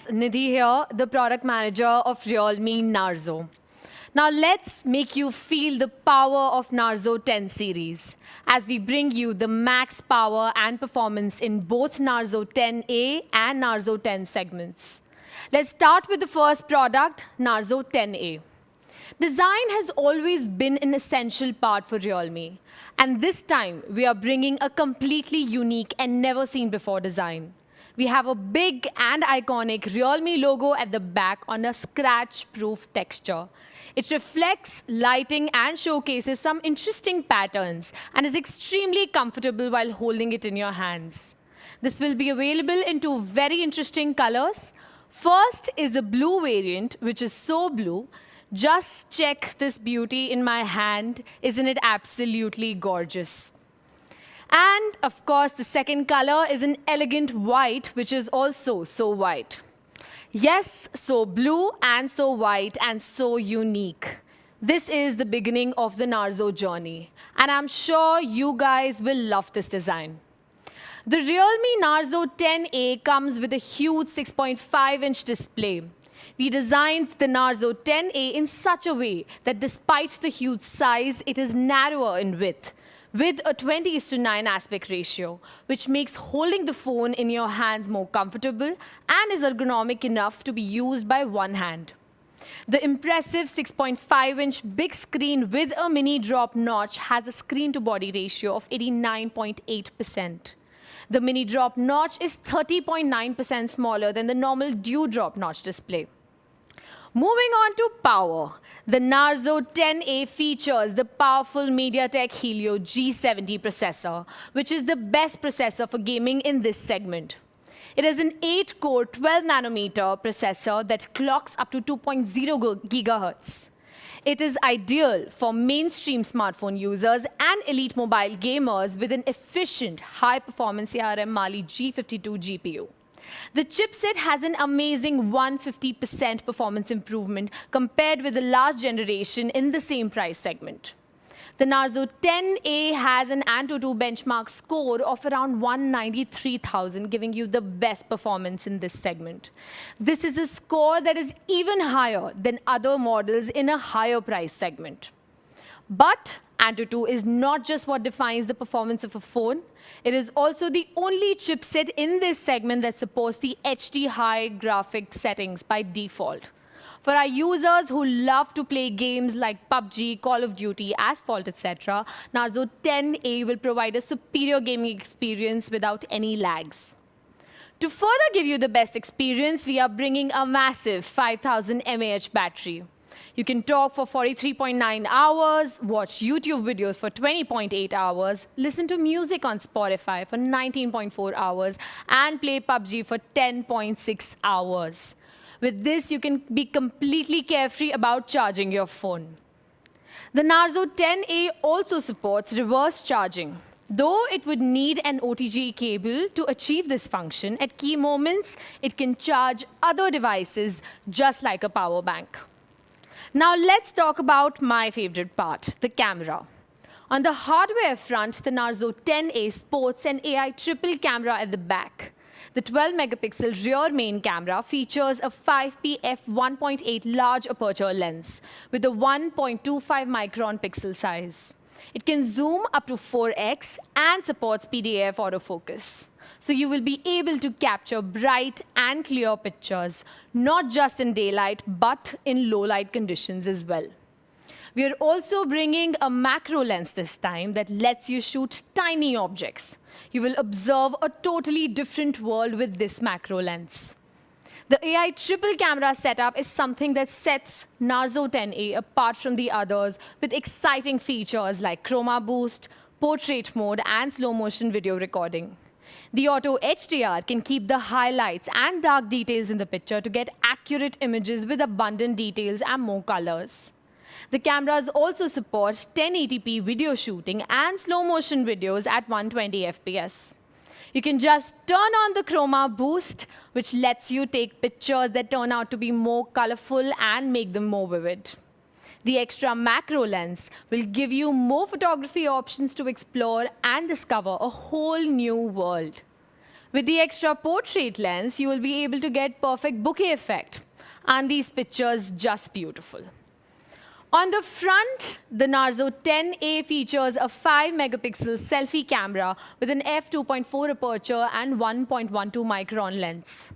Nidhi here, the product manager of Realme Narzo. Now let's make you feel the power of Narzo 10 series as we bring you the max power and performance in both Narzo 10A and Narzo 10 segments. Let's start with the first product, Narzo 10A. Design has always been an essential part for Realme, and this time we are bringing a completely unique and never seen before design. We have a big and iconic Realme logo at the back on a scratch-proof texture. It reflects lighting and showcases some interesting patterns and is extremely comfortable while holding it in your hands. This will be available in two very interesting colors. First is a blue variant, which is so blue. Just check this beauty in my hand. Isn't it absolutely gorgeous? And of course, the second color is an elegant white, which is also so white. Yes, so blue and so white and so unique. This is the beginning of the Narzo journey, and I'm sure you guys will love this design. The Realme Narzo 10A comes with a huge 6.5-inch display. We designed the Narzo 10A in such a way that despite the huge size, it is narrower in width, with a 20:9 aspect ratio, which makes holding the phone in your hands more comfortable and is ergonomic enough to be used by one hand. The impressive 6.5-inch big screen with a mini drop notch has a screen-to-body ratio of 89.8%. The mini drop notch is 30.9% smaller than the normal dewdrop notch display. Moving on to power, the Narzo 10A features the powerful MediaTek Helio G70 processor, which is the best processor for gaming in this segment. It is an 8-core 12-nanometer processor that clocks up to 2.0 gigahertz. It is ideal for mainstream smartphone users and elite mobile gamers with an efficient, high-performance ARM Mali G52 GPU. The chipset has an amazing 150% performance improvement compared with the last generation in the same price segment. The Narzo 10A has an Antutu benchmark score of around 193,000, giving you the best performance in this segment. This is a score that is even higher than other models in a higher price segment. But Antutu is not just what defines the performance of a phone. It is also the only chipset in this segment that supports the HD high graphic settings by default. For our users who love to play games like PUBG, Call of Duty, Asphalt, etc., Narzo 10A will provide a superior gaming experience without any lags. To further give you the best experience, we are bringing a massive 5000 mAh battery. You can talk for 43.9 hours, watch YouTube videos for 20.8 hours, listen to music on Spotify for 19.4 hours, and play PUBG for 10.6 hours. With this, you can be completely carefree about charging your phone. The Narzo 10A also supports reverse charging. Though it would need an OTG cable to achieve this function, at key moments, it can charge other devices just like a power bank. Now let's talk about my favorite part, the camera. On the hardware front, the Narzo 10A sports an AI triple camera at the back. The 12-megapixel rear main camera features a 5p f1.8 large aperture lens with a 1.25 micron pixel size. It can zoom up to 4x and supports PDAF autofocus. So you will be able to capture bright and clear pictures, not just in daylight, but in low-light conditions as well. We are also bringing a macro lens this time that lets you shoot tiny objects. You will observe a totally different world with this macro lens. The AI triple camera setup is something that sets Narzo 10A apart from the others with exciting features like chroma boost, portrait mode, and slow motion video recording. The auto HDR can keep the highlights and dark details in the picture to get accurate images with abundant details and more colors. The cameras also support 1080p video shooting and slow motion videos at 120 FPS. You can just turn on the chroma boost, which lets you take pictures that turn out to be more colorful and make them more vivid. The extra macro lens will give you more photography options to explore and discover a whole new world. With the extra portrait lens, you will be able to get perfect bokeh effect. And these pictures just beautiful. On the front, the Narzo 10A features a 5-megapixel selfie camera with an f2.4 aperture and 1.12 micron lens.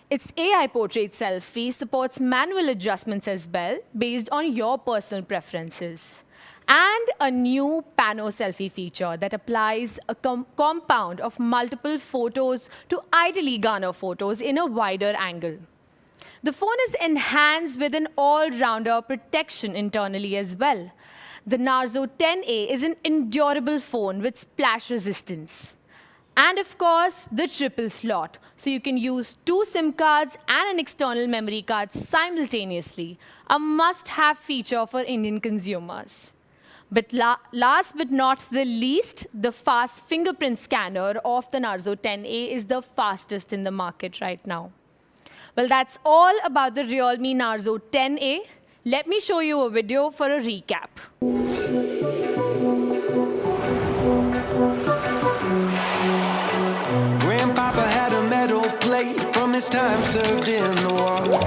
Its AI portrait selfie supports manual adjustments as well, based on your personal preferences. And a new pano selfie feature that applies a compound of multiple photos to ideally garner photos in a wider angle. The phone is enhanced with an all-rounder protection internally as well. The Narzo 10A is an endurable phone with splash resistance. And of course, the triple slot. So you can use 2 SIM cards and an external memory card simultaneously. A must-have feature for Indian consumers. But last but not the least, the fast fingerprint scanner of the Narzo 10A is the fastest in the market right now. Well, that's all about the Realme Narzo 10A. Let me show you a video for a recap. Grandpapa had a metal plate from his time served in the war. But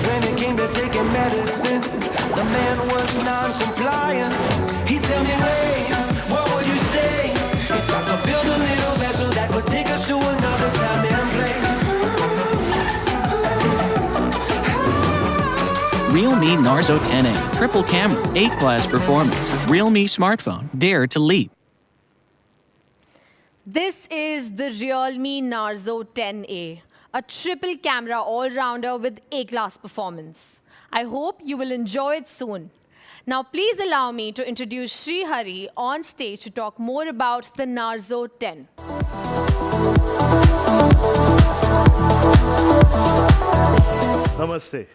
when it came to taking medicine, the man was non-compliant. He'd tell me, hey, what would you say if I could build a little vessel that would take us to another time and place? Realme Narzo 10A, triple camera, 8-class performance. Realme smartphone, dare to leap. This is the Realme Narzo 10A, a triple camera all-rounder with A-class performance. I hope you will enjoy it soon. Now, please allow me to introduce Sri Hari on stage to talk more about the Narzo 10. Namaste.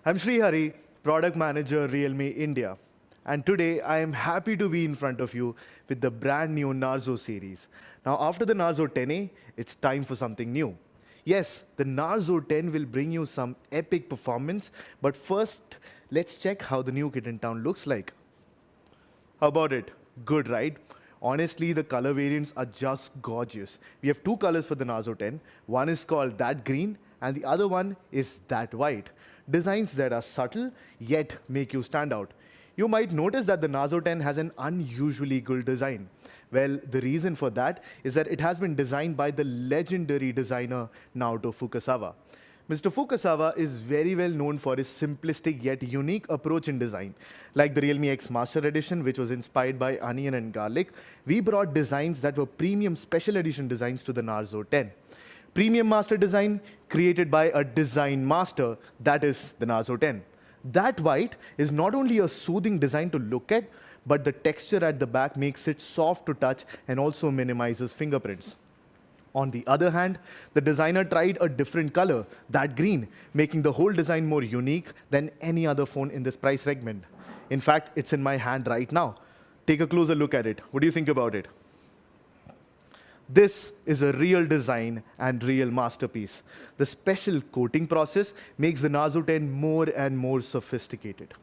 I'm Sri Hari, Product Manager, Realme India. And today, I am happy to be in front of you with the brand new Narzo series. Now, after the Narzo 10A, it's time for something new. Yes, the Narzo 10 will bring you some epic performance, but first, let's check how the new kid in town looks like. How about it? Good, right? Honestly, the color variants are just gorgeous. We have 2 colors for the Narzo 10. One is called that green, and the other one is that white. Designs that are subtle, yet make you stand out. You might notice that the Narzo 10 has an unusually good design. Well, the reason for that is that it has been designed by the legendary designer Naoto Fukasawa. Mr. Fukasawa is very well known for his simplistic yet unique approach in design. Like the Realme X Master Edition, which was inspired by onion and garlic, we brought designs that were premium special edition designs to the Narzo 10. Premium master design created by a design master, that is the Narzo 10. That white is not only a soothing design to look at, but the texture at the back makes it soft to touch and also minimizes fingerprints. On the other hand, the designer tried a different color, that green, making the whole design more unique than any other phone in this price segment. In fact, it's in my hand right now. Take a closer look at it. What do you think about it? This is a real design and real masterpiece. The special coating process makes the Narzo 10 more and more sophisticated.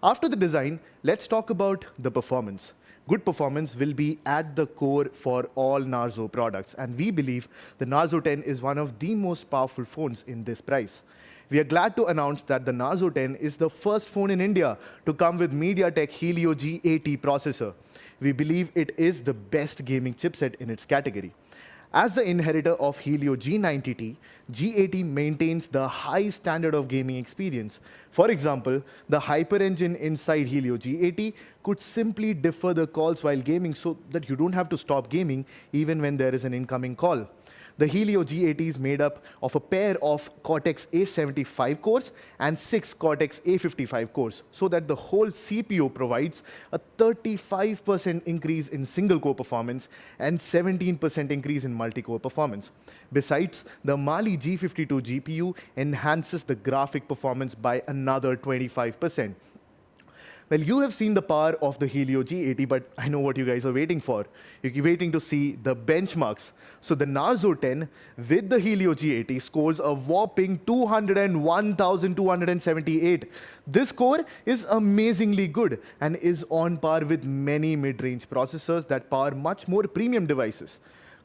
After the design, let's talk about the performance. Good performance will be at the core for all Narzo products, and we believe the Narzo 10 is one of the most powerful phones in this price. We are glad to announce that the Narzo 10 is the first phone in India to come with MediaTek Helio G80 processor. We believe it is the best gaming chipset in its category. As the inheritor of Helio G90T, G80 maintains the high standard of gaming experience. For example, the Hyper engine inside Helio G80 could simply defer the calls while gaming so that you don't have to stop gaming even when there is an incoming call. The Helio G80 is made up of a pair of Cortex A75 cores and 6 Cortex A55 cores, so that the whole CPU provides a 35% increase in single-core performance and 17% increase in multi-core performance. Besides, the Mali G52 GPU enhances the graphic performance by another 25%. Well, you have seen the power of the Helio G80, but I know what you guys are waiting for. You're waiting to see the benchmarks. So the Narzo 10 with the Helio G80 scores a whopping 201,278. This score is amazingly good and is on par with many mid-range processors that power much more premium devices.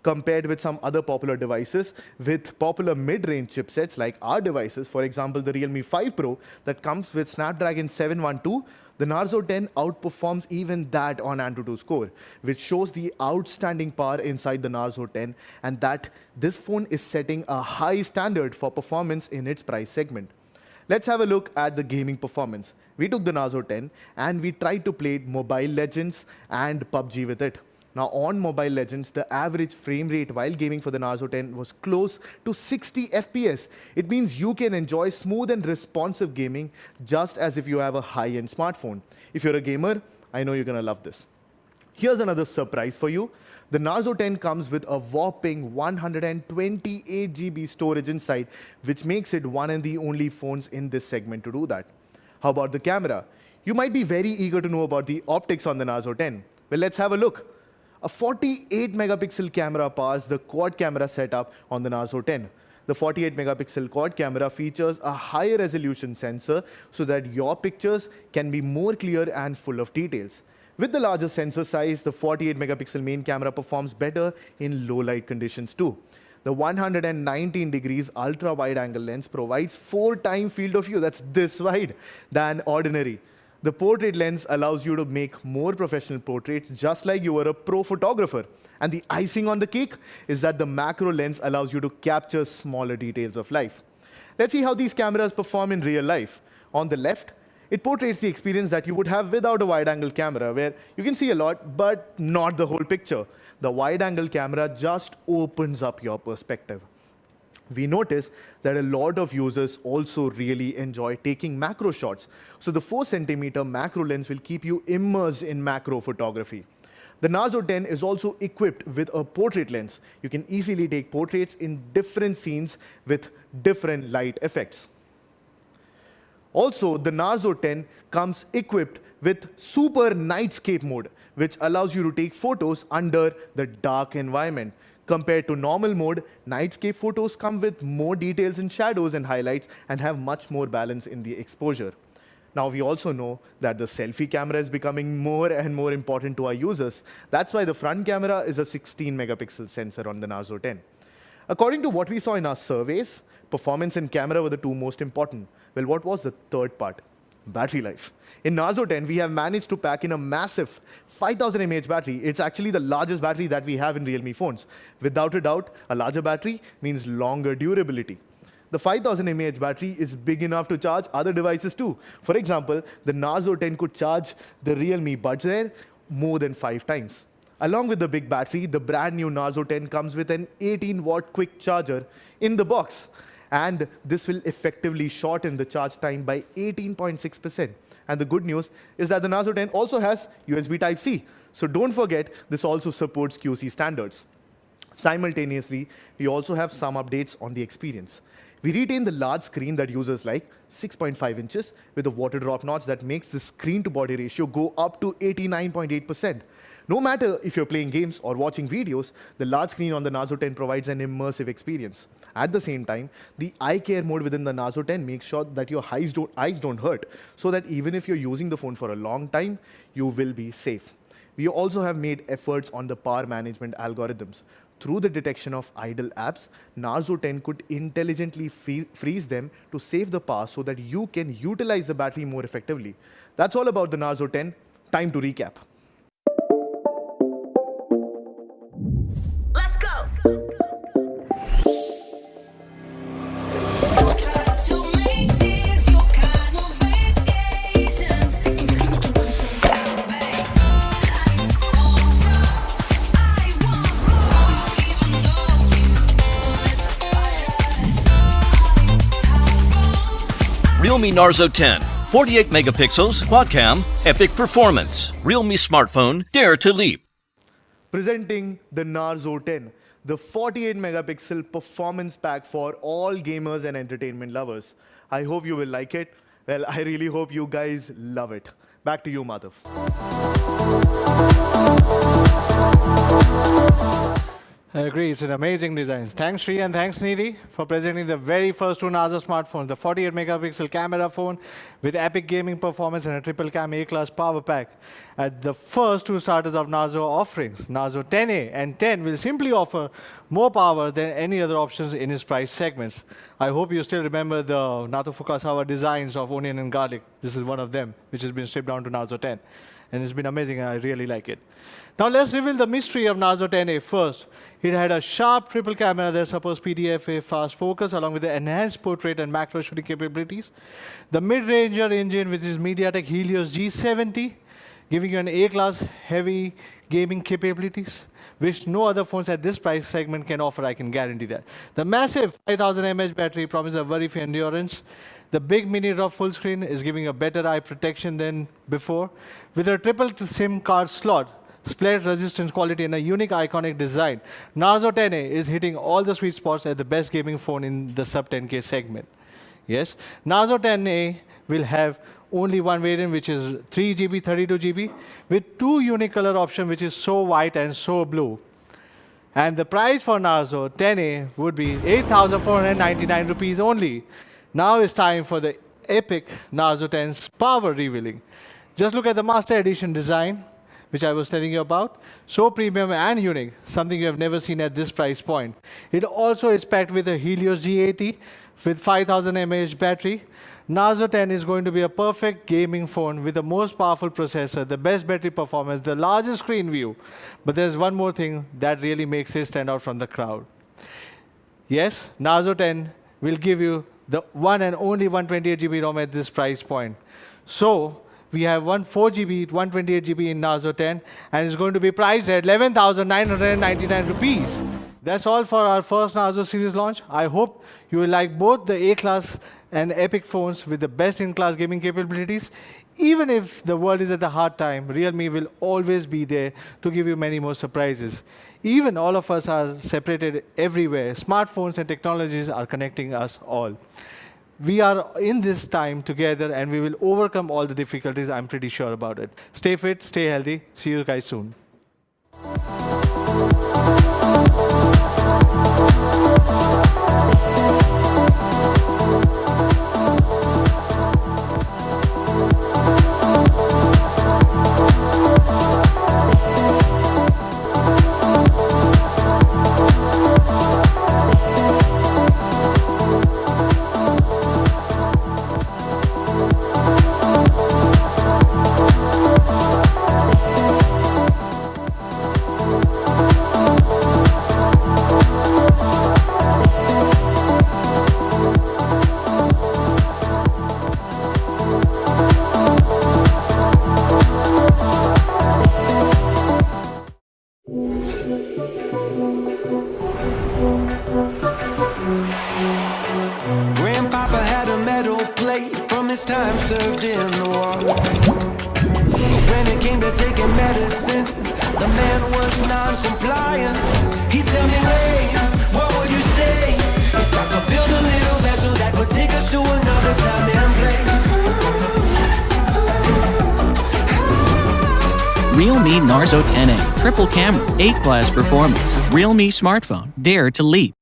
compared with some other popular devices with popular mid-range chipsets like our devices, for example, the Realme 5 Pro that comes with Snapdragon 712, the Narzo 10 outperforms even that on AnTuTu score, which shows the outstanding power inside the Narzo 10 and that this phone is setting a high standard for performance in its price segment. Let's have a look at the gaming performance. We took the Narzo 10 and we tried to play Mobile Legends and PUBG with it. Now on Mobile Legends, the average frame rate while gaming for the Narzo 10 was close to 60 FPS. It means you can enjoy smooth and responsive gaming just as if you have a high-end smartphone. If you're a gamer, I know you're gonna love this. Here's another surprise for you. The Narzo 10 comes with a whopping 128 GB storage inside, which makes it one of the only phones in this segment to do that. How about the camera? You might be very eager to know about the optics on the Narzo 10. Well, let's have a look. A 48 megapixel camera powers the quad camera setup on the Narzo 10. The 48 megapixel quad camera features a higher resolution sensor so that your pictures can be more clear and full of details. With the larger sensor size, the 48 megapixel main camera performs better in low light conditions too. The 119 degrees ultra wide angle lens provides 4x field of view, that's this wide, than ordinary. The portrait lens allows you to make more professional portraits just like you were a pro photographer. And the icing on the cake is that the macro lens allows you to capture smaller details of life. Let's see how these cameras perform in real life. On the left, it portrays the experience that you would have without a wide-angle camera, where you can see a lot, but not the whole picture. The wide-angle camera just opens up your perspective. We notice that a lot of users also really enjoy taking macro shots. So the 4cm macro lens will keep you immersed in macro photography. The Narzo 10 is also equipped with a portrait lens. You can easily take portraits in different scenes with different light effects. Also, the Narzo 10 comes equipped with Super Nightscape mode, which allows you to take photos under the dark environment. Compared to normal mode, Nightscape photos come with more details in shadows and highlights and have much more balance in the exposure. Now, we also know that the selfie camera is becoming more and more important to our users. That's why the front camera is a 16 megapixel sensor on the Narzo 10. According to what we saw in our surveys, performance and camera were the two most important. Well, what was the third part? Battery life. In Narzo 10, we have managed to pack in a massive 5000 mAh battery. It's actually the largest battery that we have in Realme phones. Without a doubt, a larger battery means longer durability. The 5000 mAh battery is big enough to charge other devices too. For example, the Narzo 10 could charge the Realme Buds Air more than 5 times. Along with the big battery, the brand new Narzo 10 comes with an 18-watt quick charger in the box. And this will effectively shorten the charge time by 18.6%. And the good news is that the Narzo 10 also has USB Type-C. So don't forget, this also supports QC standards. Simultaneously, we also have some updates on the experience. We retain the large screen that users like, 6.5 inches, with a water drop notch that makes the screen-to-body ratio go up to 89.8%. No matter if you're playing games or watching videos, the large screen on the Narzo 10 provides an immersive experience. At the same time, the eye care mode within the Narzo 10 makes sure that your eyes don't hurt, so that even if you're using the phone for a long time, you will be safe. We also have made efforts on the power management algorithms. Through the detection of idle apps, Narzo 10 could intelligently freeze them to save the power so that you can utilize the battery more effectively. That's all about the Narzo 10. Time to recap. Let's go. Realme Narzo 10, 48 megapixels, quad cam, epic performance. Realme smartphone, dare to leap. Presenting the Narzo 10, the 48 megapixel performance pack for all gamers and entertainment lovers. I hope you will like it. Well, I really hope you guys love it. Back to you, Madhav. I agree, it's an amazing design. Thanks Sri and thanks Nidhi for presenting the very first two narzo smartphones, the 48 megapixel camera phone with epic gaming performance and a triple cam A-class power pack. At the first two starters of narzo offerings, narzo 10A and 10 will simply offer more power than any other options in its price segments. I hope you still remember the Nato Fukasawa designs of onion and garlic. This is one of them, which has been stripped down to narzo 10. And it's been amazing, and I really like it. Now let's reveal the mystery of narzo 10A first. It had a sharp triple camera that supports PDFA fast focus along with the enhanced portrait and macro shooting capabilities. The mid-ranger engine, which is MediaTek Helios G70, giving you an A-class heavy gaming capabilities, which no other phones at this price segment can offer, I can guarantee that. The massive 5000 mAh battery promises a very fair endurance. The big mini rough full screen is giving a better eye protection than before. With a triple SIM card slot, split resistance quality and a unique iconic design, narzo 10A is hitting all the sweet spots as the best gaming phone in the sub 10K segment. Yes, narzo 10A will have only one variant, which is 3GB, 32GB, with two unique color options, which is so white and so blue. And the price for narzo 10A would be 8,499 rupees only. Now it's time for the epic narzo 10's power revealing. Just look at the Master Edition design, which I was telling you about. So premium and unique, something you have never seen at this price point. It also is packed with a Helios G80 with 5000 mAh battery. Narzo 10 is going to be a perfect gaming phone with the most powerful processor, the best battery performance, the largest screen view. But there's one more thing that really makes it stand out from the crowd. Yes, Narzo 10 will give you the one and only 128GB ROM at this price point. So we have 4GB, 128GB in narzo 10, and it's going to be priced at 11,999 rupees. That's all for our first narzo series launch. I hope you will like both the A-class and epic phones with the best-in-class gaming capabilities. Even if the world is at a hard time, Realme will always be there to give you many more surprises. Even all of us are separated everywhere. Smartphones and technologies are connecting us all. We are in this time together, and we will overcome all the difficulties. I'm pretty sure about it. Stay fit, stay healthy. See you guys soon. Grandpapa had a metal plate from his time served in the war. When it came to taking medicine, the man was non-compliant. He'd tell me, Ray, what would you say if I could build a little vessel that could take us to another time and place? Realme Narzo 10A, triple camera, 8-class performance. Realme smartphone, dare to leap.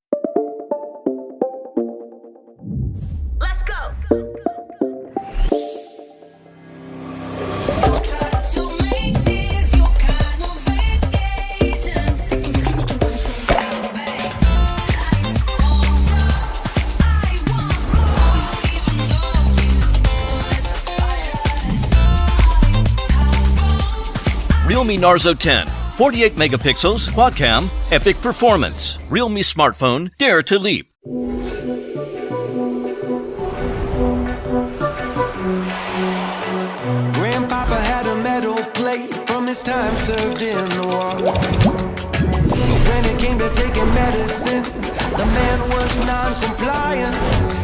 Let's go. Realme Narzo 10, 48 megapixels, quad cam, epic performance. Realme smartphone, dare to leap. Grandpapa had a metal plate from his time served in the war. When it came to taking medicine, the man was non-compliant.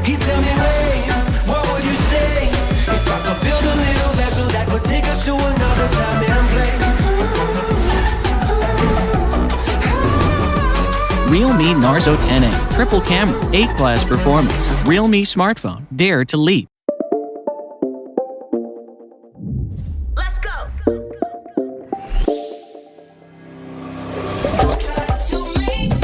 He'd tell me, Ray, what would you say if I could build a little vessel that could take us to another time and place? Realme Narzo 10A, triple camera, 8-class performance. Realme smartphone, dare to leap. Let's go. Try to make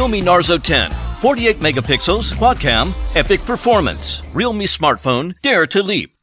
Realme Narzo 10, 48 megapixels, quad cam, epic performance. Realme smartphone, dare to leap.